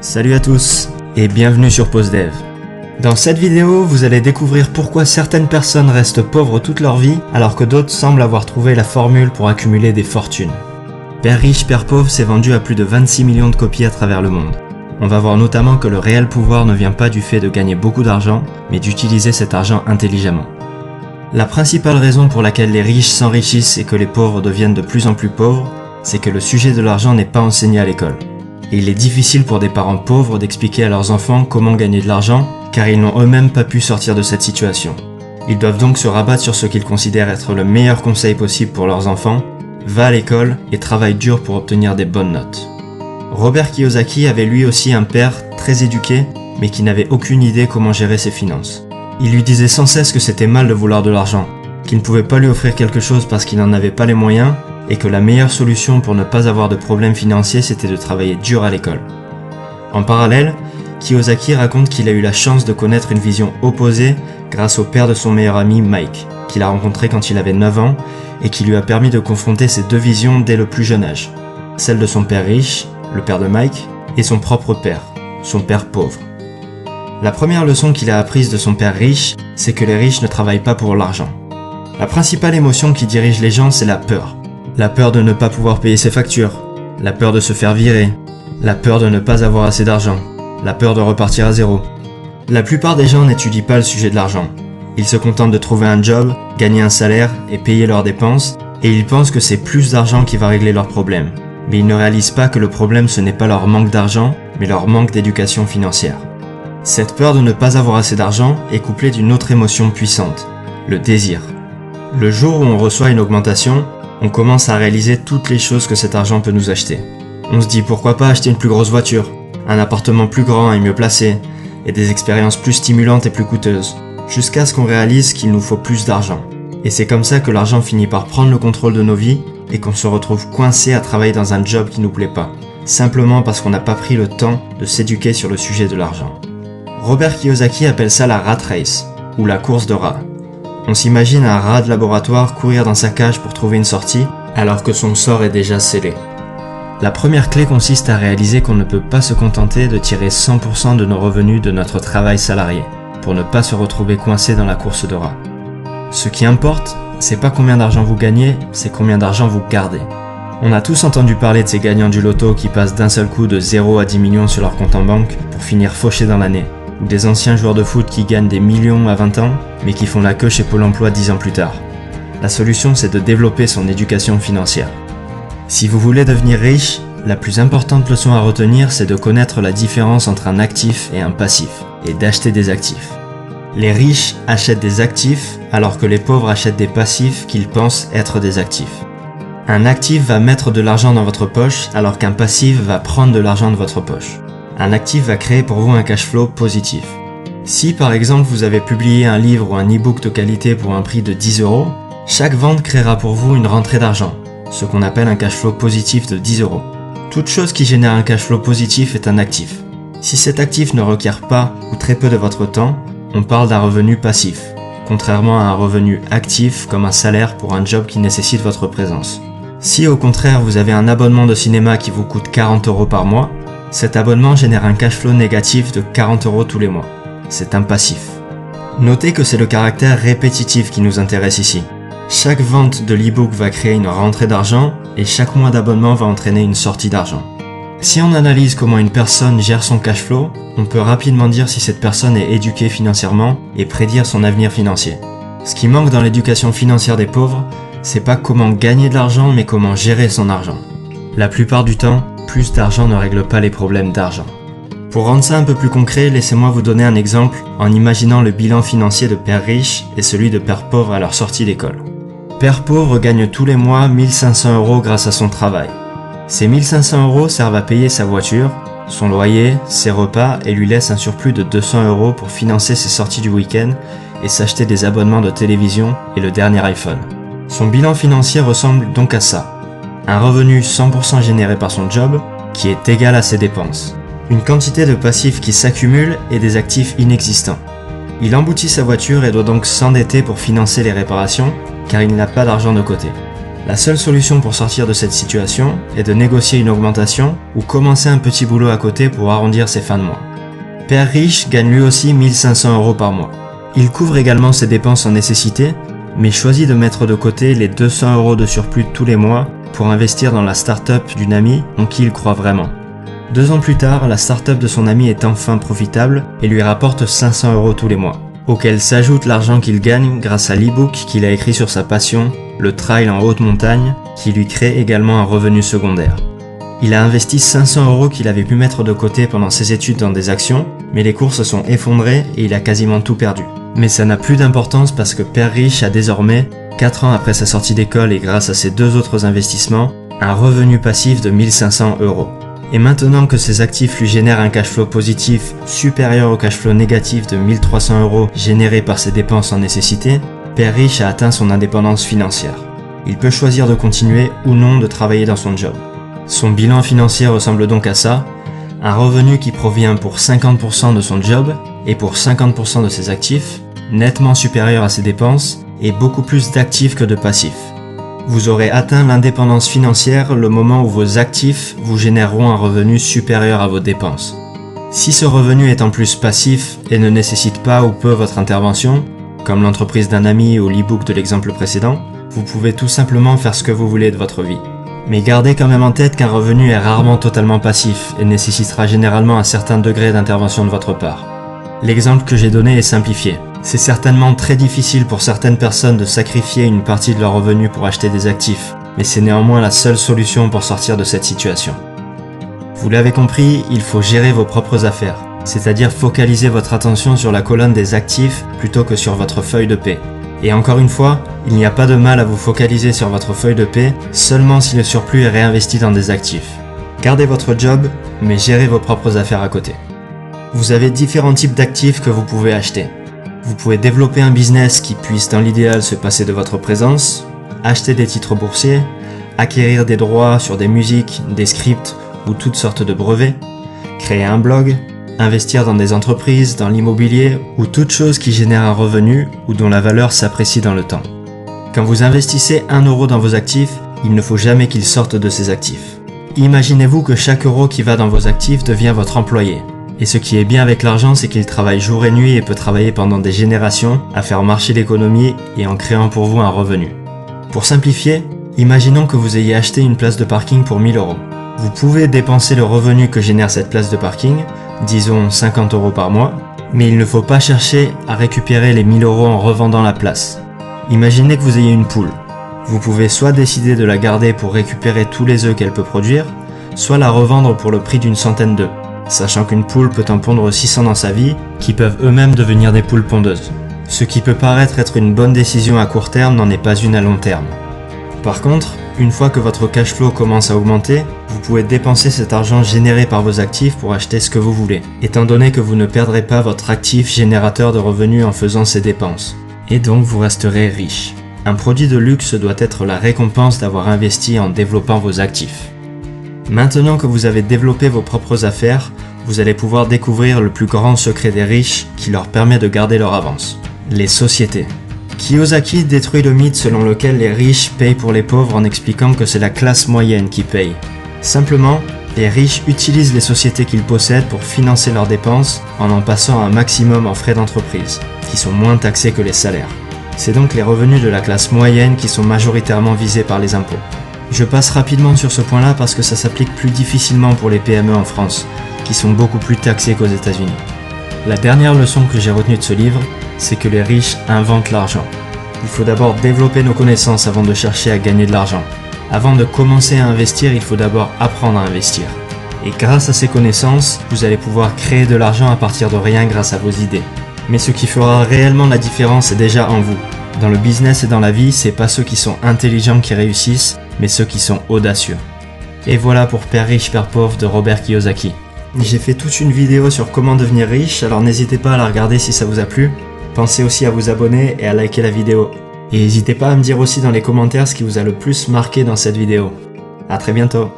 Salut à tous et bienvenue sur PostDev. Dans cette vidéo, vous allez découvrir pourquoi certaines personnes restent pauvres toute leur vie alors que d'autres semblent avoir trouvé la formule pour accumuler des fortunes. Père riche, Père pauvre s'est vendu à plus de 26 millions de copies à travers le monde. On va voir notamment que le réel pouvoir ne vient pas du fait de gagner beaucoup d'argent, mais d'utiliser cet argent intelligemment. La principale raison pour laquelle les riches s'enrichissent et que les pauvres deviennent de plus en plus pauvres, c'est que le sujet de l'argent n'est pas enseigné à l'école. Et il est difficile pour des parents pauvres d'expliquer à leurs enfants comment gagner de l'argent, car ils n'ont eux-mêmes pas pu sortir de cette situation. Ils doivent donc se rabattre sur ce qu'ils considèrent être le meilleur conseil possible pour leurs enfants: va à l'école et travaille dur pour obtenir des bonnes notes. Robert Kiyosaki avait lui aussi un père très éduqué, mais qui n'avait aucune idée comment gérer ses finances. Il lui disait sans cesse que c'était mal de vouloir de l'argent, qu'il ne pouvait pas lui offrir quelque chose parce qu'il n'en avait pas les moyens, et que la meilleure solution pour ne pas avoir de problèmes financiers c'était de travailler dur à l'école. En parallèle, Kiyosaki raconte qu'il a eu la chance de connaître une vision opposée grâce au père de son meilleur ami Mike, qu'il a rencontré quand il avait 9 ans et qui lui a permis de confronter ces deux visions dès le plus jeune âge. Celle de son père riche, le père de Mike, et son propre père, son père pauvre. La première leçon qu'il a apprise de son père riche, c'est que les riches ne travaillent pas pour l'argent. La principale émotion qui dirige les gens, c'est la peur. La peur de ne pas pouvoir payer ses factures, la peur de se faire virer, la peur de ne pas avoir assez d'argent, la peur de repartir à zéro. La plupart des gens n'étudient pas le sujet de l'argent. Ils se contentent de trouver un job, gagner un salaire et payer leurs dépenses, et ils pensent que c'est plus d'argent qui va régler leurs problèmes. Mais ils ne réalisent pas que le problème ce n'est pas leur manque d'argent, mais leur manque d'éducation financière. Cette peur de ne pas avoir assez d'argent est couplée d'une autre émotion puissante, le désir. Le jour où on reçoit une augmentation, on commence à réaliser toutes les choses que cet argent peut nous acheter. On se dit pourquoi pas acheter une plus grosse voiture, un appartement plus grand et mieux placé, et des expériences plus stimulantes et plus coûteuses, jusqu'à ce qu'on réalise qu'il nous faut plus d'argent. Et c'est comme ça que l'argent finit par prendre le contrôle de nos vies et qu'on se retrouve coincé à travailler dans un job qui nous plaît pas, simplement parce qu'on n'a pas pris le temps de s'éduquer sur le sujet de l'argent. Robert Kiyosaki appelle ça la rat race, ou la course de rats. On s'imagine un rat de laboratoire courir dans sa cage pour trouver une sortie, alors que son sort est déjà scellé. La première clé consiste à réaliser qu'on ne peut pas se contenter de tirer 100% de nos revenus de notre travail salarié, pour ne pas se retrouver coincé dans la course de rats. Ce qui importe, c'est pas combien d'argent vous gagnez, c'est combien d'argent vous gardez. On a tous entendu parler de ces gagnants du loto qui passent d'un seul coup de 0 à 10 millions sur leur compte en banque pour finir fauchés dans l'année. Ou des anciens joueurs de foot qui gagnent des millions à 20 ans, mais qui font la queue chez Pôle emploi 10 ans plus tard. La solution, c'est de développer son éducation financière. Si vous voulez devenir riche, la plus importante leçon à retenir, c'est de connaître la différence entre un actif et un passif, et d'acheter des actifs. Les riches achètent des actifs, alors que les pauvres achètent des passifs qu'ils pensent être des actifs. Un actif va mettre de l'argent dans votre poche, alors qu'un passif va prendre de l'argent de votre poche. Un actif va créer pour vous un cash flow positif. Si par exemple vous avez publié un livre ou un e-book de qualité pour un prix de 10 €, chaque vente créera pour vous une rentrée d'argent, ce qu'on appelle un cash flow positif de 10 €. Toute chose qui génère un cash flow positif est un actif. Si cet actif ne requiert pas ou très peu de votre temps, on parle d'un revenu passif, contrairement à un revenu actif comme un salaire pour un job qui nécessite votre présence. Si au contraire vous avez un abonnement de cinéma qui vous coûte 40 € par mois, cet abonnement génère un cash flow négatif de 40 € tous les mois. C'est un passif. Notez que c'est le caractère répétitif qui nous intéresse ici. Chaque vente de l'e-book va créer une rentrée d'argent et chaque mois d'abonnement va entraîner une sortie d'argent. Si on analyse comment une personne gère son cash flow, on peut rapidement dire si cette personne est éduquée financièrement et prédire son avenir financier. Ce qui manque dans l'éducation financière des pauvres, c'est pas comment gagner de l'argent mais comment gérer son argent. La plupart du temps, plus d'argent ne règle pas les problèmes d'argent. Pour rendre ça un peu plus concret, laissez-moi vous donner un exemple en imaginant le bilan financier de père riche et celui de père pauvre à leur sortie d'école. Père pauvre gagne tous les mois 1500 € grâce à son travail. Ces 1500 € servent à payer sa voiture, son loyer, ses repas et lui laissent un surplus de 200 € pour financer ses sorties du week-end et s'acheter des abonnements de télévision et le dernier iPhone. Son bilan financier ressemble donc à ça. Un revenu 100% généré par son job, qui est égal à ses dépenses. Une quantité de passifs qui s'accumule et des actifs inexistants. Il emboutit sa voiture et doit donc s'endetter pour financer les réparations, car il n'a pas d'argent de côté. La seule solution pour sortir de cette situation est de négocier une augmentation ou commencer un petit boulot à côté pour arrondir ses fins de mois. Père riche gagne lui aussi 1500 € par mois. Il couvre également ses dépenses en nécessité, mais choisit de mettre de côté les 200 € de surplus tous les mois pour investir dans la start-up d'une amie en qui il croit vraiment. 2 ans plus tard, la start-up de son ami est enfin profitable et lui rapporte 500 € tous les mois, auquel s'ajoute l'argent qu'il gagne grâce à l'e-book qu'il a écrit sur sa passion, le trail en haute montagne, qui lui crée également un revenu secondaire. Il a investi 500 € qu'il avait pu mettre de côté pendant ses études dans des actions, mais les cours se sont effondrés et il a quasiment tout perdu. Mais ça n'a plus d'importance parce que Père Riche a désormais, 4 ans après sa sortie d'école et grâce à ses 2 autres investissements, un revenu passif de 1500 €. Et maintenant que ses actifs lui génèrent un cash flow positif supérieur au cash flow négatif de 1300 € généré par ses dépenses en nécessité, Père Riche a atteint son indépendance financière. Il peut choisir de continuer ou non de travailler dans son job. Son bilan financier ressemble donc à ça, un revenu qui provient pour 50% de son job et pour 50% de ses actifs, nettement supérieur à ses dépenses et beaucoup plus d'actifs que de passifs. Vous aurez atteint l'indépendance financière le moment où vos actifs vous généreront un revenu supérieur à vos dépenses. Si ce revenu est en plus passif et ne nécessite pas ou peu votre intervention, comme l'entreprise d'un ami ou l'e-book de l'exemple précédent, vous pouvez tout simplement faire ce que vous voulez de votre vie. Mais gardez quand même en tête qu'un revenu est rarement totalement passif et nécessitera généralement un certain degré d'intervention de votre part. L'exemple que j'ai donné est simplifié. C'est certainement très difficile pour certaines personnes de sacrifier une partie de leur revenu pour acheter des actifs, mais c'est néanmoins la seule solution pour sortir de cette situation. Vous l'avez compris, il faut gérer vos propres affaires, c'est-à-dire focaliser votre attention sur la colonne des actifs plutôt que sur votre feuille de paie. Et encore une fois, il n'y a pas de mal à vous focaliser sur votre feuille de paie seulement si le surplus est réinvesti dans des actifs. Gardez votre job, mais gérez vos propres affaires à côté. Vous avez différents types d'actifs que vous pouvez acheter. Vous pouvez développer un business qui puisse dans l'idéal se passer de votre présence, acheter des titres boursiers, acquérir des droits sur des musiques, des scripts ou toutes sortes de brevets, créer un blog, investir dans des entreprises, dans l'immobilier ou toute chose qui génère un revenu ou dont la valeur s'apprécie dans le temps. Quand vous investissez 1 € dans vos actifs, il ne faut jamais qu'il sorte de ces actifs. Imaginez-vous que chaque euro qui va dans vos actifs devient votre employé. Et ce qui est bien avec l'argent, c'est qu'il travaille jour et nuit et peut travailler pendant des générations à faire marcher l'économie et en créant pour vous un revenu. Pour simplifier, imaginons que vous ayez acheté une place de parking pour 1000 €. Vous pouvez dépenser le revenu que génère cette place de parking, disons 50 € par mois, mais il ne faut pas chercher à récupérer les 1000 € en revendant la place. Imaginez que vous ayez une poule. Vous pouvez soit décider de la garder pour récupérer tous les œufs qu'elle peut produire, soit la revendre pour le prix d'une centaine d'œufs, sachant qu'une poule peut en pondre 600 dans sa vie, qui peuvent eux-mêmes devenir des poules pondeuses. Ce qui peut paraître être une bonne décision à court terme n'en est pas une à long terme. Par contre, une fois que votre cash flow commence à augmenter, vous pouvez dépenser cet argent généré par vos actifs pour acheter ce que vous voulez, étant donné que vous ne perdrez pas votre actif générateur de revenus en faisant ces dépenses. Et donc vous resterez riche. Un produit de luxe doit être la récompense d'avoir investi en développant vos actifs. Maintenant que vous avez développé vos propres affaires, vous allez pouvoir découvrir le plus grand secret des riches qui leur permet de garder leur avance. Les sociétés. Kiyosaki détruit le mythe selon lequel les riches payent pour les pauvres en expliquant que c'est la classe moyenne qui paye. Simplement, les riches utilisent les sociétés qu'ils possèdent pour financer leurs dépenses en passant un maximum en frais d'entreprise, qui sont moins taxés que les salaires. C'est donc les revenus de la classe moyenne qui sont majoritairement visés par les impôts. Je passe rapidement sur ce point-là parce que ça s'applique plus difficilement pour les PME en France, qui sont beaucoup plus taxés qu'aux États-Unis. La dernière leçon que j'ai retenue de ce livre, c'est que les riches inventent l'argent. Il faut d'abord développer nos connaissances avant de chercher à gagner de l'argent. Avant de commencer à investir, il faut d'abord apprendre à investir. Et grâce à ces connaissances, vous allez pouvoir créer de l'argent à partir de rien grâce à vos idées. Mais ce qui fera réellement la différence est déjà en vous. Dans le business et dans la vie, c'est pas ceux qui sont intelligents qui réussissent, mais ceux qui sont audacieux. Et voilà pour Père riche, Père pauvre de Robert Kiyosaki. J'ai fait toute une vidéo sur comment devenir riche, alors n'hésitez pas à la regarder si ça vous a plu. Pensez aussi à vous abonner et à liker la vidéo. Et n'hésitez pas à me dire aussi dans les commentaires ce qui vous a le plus marqué dans cette vidéo. À très bientôt.